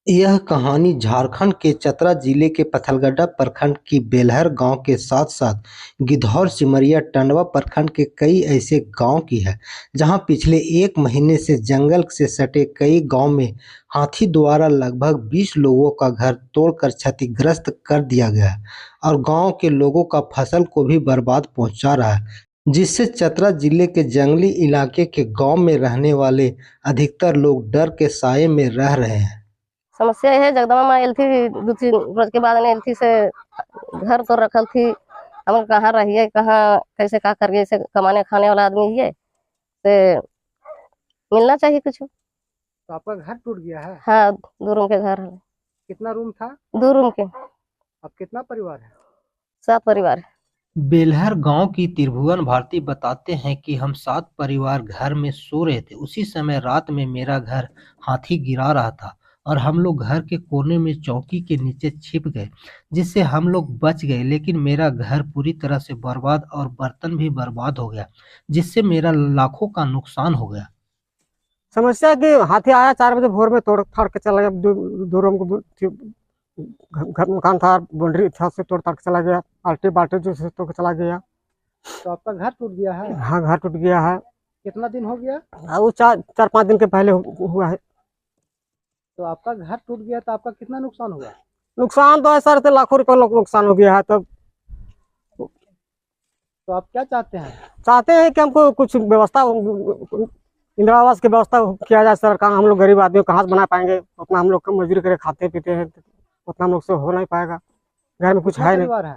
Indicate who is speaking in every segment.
Speaker 1: यह कहानी झारखंड के चतरा जिले के पथलगड्डा प्रखंड की बेलहर गांव के साथ-साथ गिद्धौर, सिमरिया, टंडवा प्रखंड के कई ऐसे गांव की है, जहां पिछले 1 महीने से जंगल से सटे कई गांव में हाथी द्वारा लगभग 20 लोगों का घर तोड़कर क्षतिग्रस्त कर दिया गया है और गांव के लोगों का फसल को भी बर्बाद पहुंचा रहा है, जिससे चतरा जिले के जंगली इलाके के गांव में रहने वाले अधिकतर लोग डर के साए में रह रहे हैं।
Speaker 2: समस्या है जगदम्बा माँ एल थी 2-3 रोज के बाद ने एल थी से घर तो रखल थी। हम कहाँ रहिए, कहाँ कैसे का करिए, से कमाने खाने वाला आदमी है, से मिलना चाहिए कुछ।
Speaker 3: तो आपका घर टूट गया है?
Speaker 2: हाँ, 2 रूम के घर है।
Speaker 3: कितना रूम था?
Speaker 2: 2 रूम के।
Speaker 3: अब कितना परिवार है?
Speaker 2: 7 परिवार है।
Speaker 1: बेलहर गांव की त्रिभुवन भारती बताते हैं कि हम 7 परिवार घर में सो रहे थे। उसी समय रात में मेरा घर हाथी गिरा रहा था और हम लोग घर के कोने में चौकी के नीचे छिप गए, जिससे हम लोग बच गए। लेकिन मेरा घर पूरी तरह से बर्बाद और बर्तन भी बर्बाद हो गया, जिससे मेरा लाखों का नुकसान हो गया।
Speaker 3: समस्या कि हाथी आया 4 बजे भोर में, तोड़ फाड़ के चला गया। दो रूम को घर मकान था, बाउंड्री था, से तोड़ ताड़ के चला गया। बाल्टी बाल्टी जो से तोड़ के चला गया। तो आपका घर टूट गया है? हाँ, घर टूट गया है। कितना दिन हो गया? वो 4-5 दिन के पहले हुआ है। तो आपका घर टूट गया तो आपका कितना नुकसान हुआ? नुकसान तो ऐसा रहते लाखों रुपए नुकसान हो गया है। तब तो आप क्या चाहते हैं? चाहते हैं कि हमको कुछ व्यवस्था, इंदिरा आवास की व्यवस्था किया जाए। सरकार, हम लोग गरीब आदमी कहाँ से बना पाएंगे? उतना हम लोग मजदूरी करके खाते पीते हैं, उतना हम लोग से हो नहीं पाएगा। घर में कुछ है नहीं।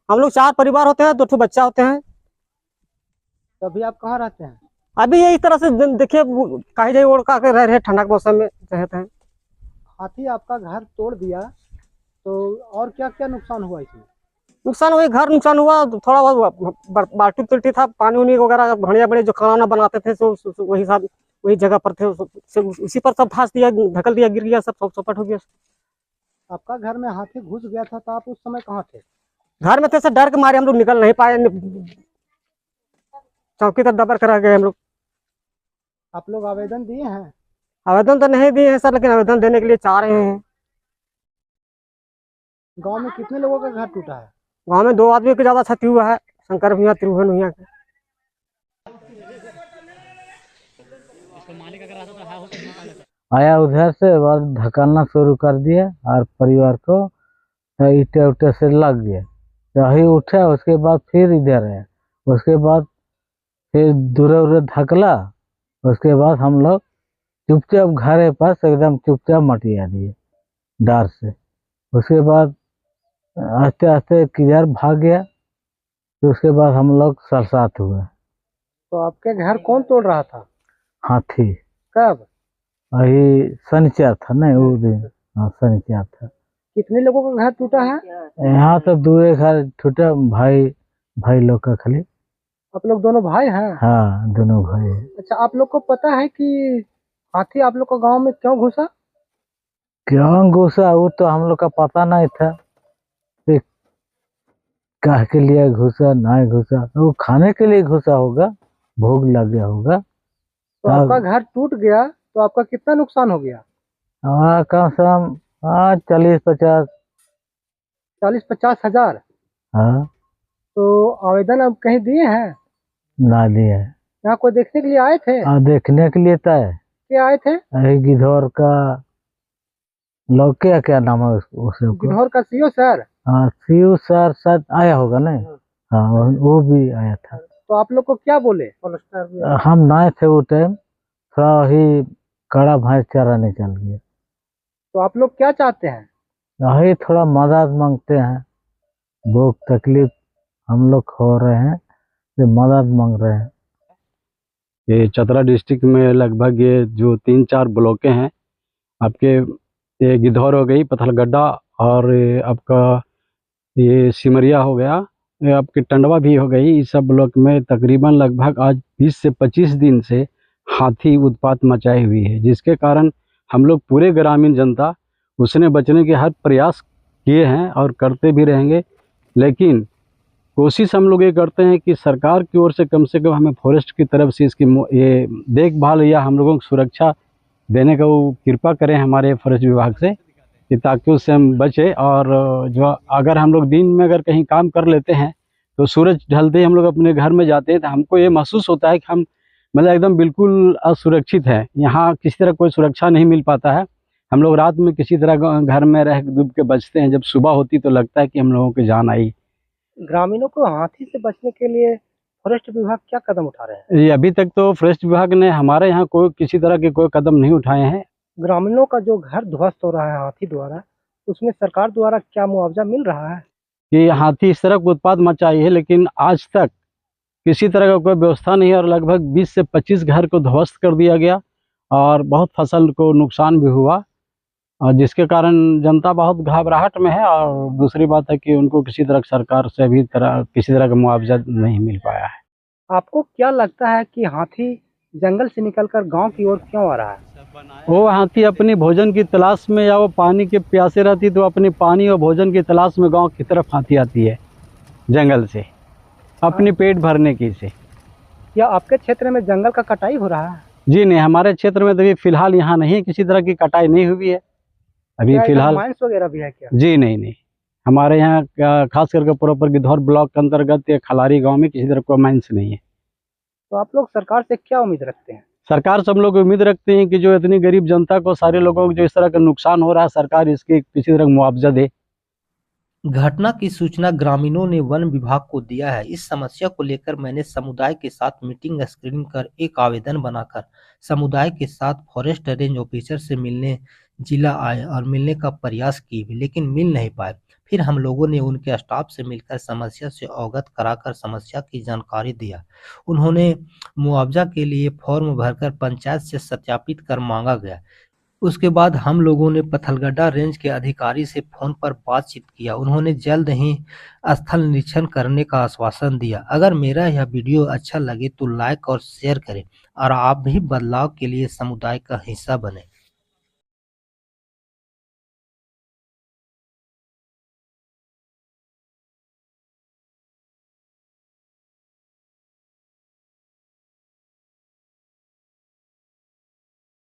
Speaker 3: हम लोग 4 परिवार होते हैं, 2 बच्चा होते हैं। तो अभी आप कहाँ रहते हैं? अभी यही तरह से देखिए, कहीं जाए ओढ़ के रह रहे, ठंडा के मौसम में रहते हैं। हाथी आपका घर तोड़ दिया तो और क्या क्या नुकसान हुआ इसमें? नुकसान वही घर नुकसान हुआ, थोड़ा बहुत बाल्टी तुल्टी था, पानी उनी वगैरह, बढ़िया बड़े जो खाना बनाते थे वही सब वही जगह पर थे, उसी पर सब फांस दिया, ढकल दिया, गिर गया, सब चौपट हो गया। आपका घर में हाथी घुस गया था तो आप उस समय कहाँ थे? घर में थे, सर डर के मारे हम लोग निकल नहीं पाए, चौकी तक दबर करा गए हम लोग। आप लोग आवेदन दिए हैं? आवेदन तो नहीं दिए हैं सर, लेकिन आवेदन देने के लिए चाह रहे हैं। गांव में कितने लोगों का घर टूटा है? गांव में 2 आदमी का ज्यादा क्षति हुआ है, शंकर भैया, त्रिभुवन भैया का।
Speaker 4: आया उधर से, बाद धकालना शुरू कर दिया और परिवार को ईटे उटे से लग गया। वही उठा, उसके बाद फिर इधर है, उसके बाद फिर दूर धकला। उसके बाद हम लोग चुपचाप घर के पास एकदम चुपचाप मटिया दिए डर से। उसके बाद आस्ते आस्ते किधर भाग गया, तो उसके बाद हम लोग सरसात हुए।
Speaker 3: तो आपके घर कौन तोड़ रहा था?
Speaker 4: हाथी।
Speaker 3: कब?
Speaker 4: वही शनिचर था ना, वो दिन। हाँ, शनिचर था।
Speaker 3: कितने लोगों का घर टूटा है?
Speaker 4: यहाँ तो 2 घर टूटा, भाई लोग का खाली।
Speaker 3: आप लोग दोनों भाई हैं?
Speaker 4: हाँ, दोनों भाई।
Speaker 3: अच्छा, आप लोग को पता है कि हाथी आप लोग का गांव में क्यों घुसा?
Speaker 4: क्यों घुसा वो तो हम लोग का पता नहीं था, काहे के लिए घुसा नहीं घुसा। वो खाने के लिए घुसा होगा, भोग लग गया होगा।
Speaker 3: तो आपका घर टूट गया तो आपका कितना नुकसान हो गया?
Speaker 4: हमारा कम से कम 40-50
Speaker 3: हजार।
Speaker 4: हाँ।
Speaker 3: तो आवेदन आप कहीं दिए हैं?
Speaker 4: ना दिए।
Speaker 3: यहाँ कोई देखने के लिए आए थे?
Speaker 4: देखने के लिए तय
Speaker 3: क्या आए थे?
Speaker 4: गिद्धौर का लोग, क्या नाम है उसे?
Speaker 3: गिद्धौर का सीओ सर?
Speaker 4: हाँ, सीओ सर शायद आया होगा नहीं। हाँ, वो भी आया था।
Speaker 3: तो आप लोग को क्या बोले?
Speaker 4: हम नए थे वो टाइम, थोड़ा ही कड़ा भैंस चराने चल गया।
Speaker 3: तो आप लोग क्या चाहते हैं?
Speaker 4: यही थोड़ा मदद मांगते हैं, दुख तकलीफ हम लोग हो रहे हैं, तो मदद मांग रहे हैं।
Speaker 5: ये चतरा डिस्ट्रिक्ट में लगभग ये जो 3-4 ब्लॉकें हैं आपके, ये गिद्धौर हो गई, पथलगड्डा, और आपका ये सिमरिया हो गया, ये आपकी टंडवा भी हो गई। इस सब ब्लॉक में तकरीबन लगभग आज 20 से 25 दिन से हाथी उत्पात मचाई हुई है, जिसके कारण हम लोग पूरे ग्रामीण जनता उसने बचने के हर प्रयास किए हैं और करते भी रहेंगे। लेकिन कोशिश हम लोग ये करते हैं कि सरकार की ओर से कम हमें फॉरेस्ट की तरफ से इसकी ये देखभाल या हम लोगों को सुरक्षा देने का वो कृपा करें हमारे फॉरेस्ट विभाग से। कि ताकि उससे हम बचे। और जो अगर हम लोग दिन में अगर कहीं काम कर लेते हैं तो सूरज ढलते ही हम लोग अपने घर में जाते हैं तो हमको ये महसूस होता है कि हम मतलब एकदम बिल्कुल असुरक्षित है। यहाँ किसी तरह कोई सुरक्षा नहीं मिल पाता है। हम लोग रात में किसी तरह घर में रह डूब के बचते हैं, जब सुबह होती तो लगता है कि हम लोगों की जान आई।
Speaker 6: ग्रामीणों को हाथी से बचने के लिए फॉरेस्ट विभाग क्या कदम उठा रहे हैं?
Speaker 5: ये अभी तक तो फॉरेस्ट विभाग ने हमारे यहाँ कोई किसी तरह के कोई कदम नहीं उठाए हैं।
Speaker 6: ग्रामीणों का जो घर ध्वस्त हो रहा है हाथी द्वारा, उसमें सरकार द्वारा क्या मुआवजा मिल रहा है?
Speaker 5: कि हाथी इस तरह का उत्पात मचाई है, लेकिन आज तक किसी तरह का कोई व्यवस्था नहीं है और लगभग 20 से 25 घर को ध्वस्त कर दिया गया और बहुत फसल को नुकसान भी हुआ, और जिसके कारण जनता बहुत घबराहट में है। और दूसरी बात है कि उनको किसी तरह सरकार से अभी किसी तरह का मुआवजा नहीं मिल पाया है।
Speaker 6: आपको क्या लगता है कि हाथी जंगल से निकलकर गांव की ओर क्यों आ रहा है?
Speaker 5: वो हाथी अपनी भोजन की तलाश में या वो पानी के प्यासे रहती तो अपनी पानी और भोजन की तलाश में गांव की तरफ हाथी आती है जंगल से, अपनी पेट भरने की से।
Speaker 6: क्या आपके क्षेत्र में जंगल का कटाई हो रहा है?
Speaker 5: जी नहीं, हमारे क्षेत्र में तो अभी फिलहाल यहाँ नहीं, किसी तरह की कटाई नहीं हुई है अभी
Speaker 6: क्या
Speaker 5: फिलहाल।
Speaker 6: माइंस वगैरह भी है क्या?
Speaker 5: जी नहीं, हमारे यहाँ खास करके प्रॉपर गिद्धौर ब्लॉक के अंतर्गत खलारी गांव में किसी तरह कोई माइंस नहीं है।
Speaker 6: तो आप लोग सरकार से क्या उम्मीद रखते हैं?
Speaker 5: सरकार से हम लोग उम्मीद रखते हैं कि जो इतनी गरीब जनता को, सारे लोगों को जो इस तरह का नुकसान हो रहा है, सरकार इसकी किसी तरह मुआवजा दे।
Speaker 1: घटना की सूचना ग्रामीणों ने वन विभाग को दिया है। इस समस्या को लेकर मैंने समुदाय के साथ मीटिंग स्क्रीन कर एक आवेदन बनाकर समुदाय के साथ फॉरेस्ट रेंज ऑफिसर से मिलने जिला आए और मिलने का प्रयास किए भी, लेकिन मिल नहीं पाए। फिर हम लोगों ने उनके स्टाफ से मिलकर समस्या से अवगत कराकर समस्या की जानकारी दिया। उन्होंने मुआवजा के लिए फॉर्म भरकर पंचायत से सत्यापित कर मांगा गया। उसके बाद हम लोगों ने पथलगड्डा रेंज के अधिकारी से फोन पर बातचीत किया। उन्होंने जल्द ही स्थल निरीक्षण करने का आश्वासन दिया। अगर मेरा यह वीडियो अच्छा लगे तो लाइक और शेयर करें और आप भी बदलाव के लिए समुदाय का हिस्सा बने।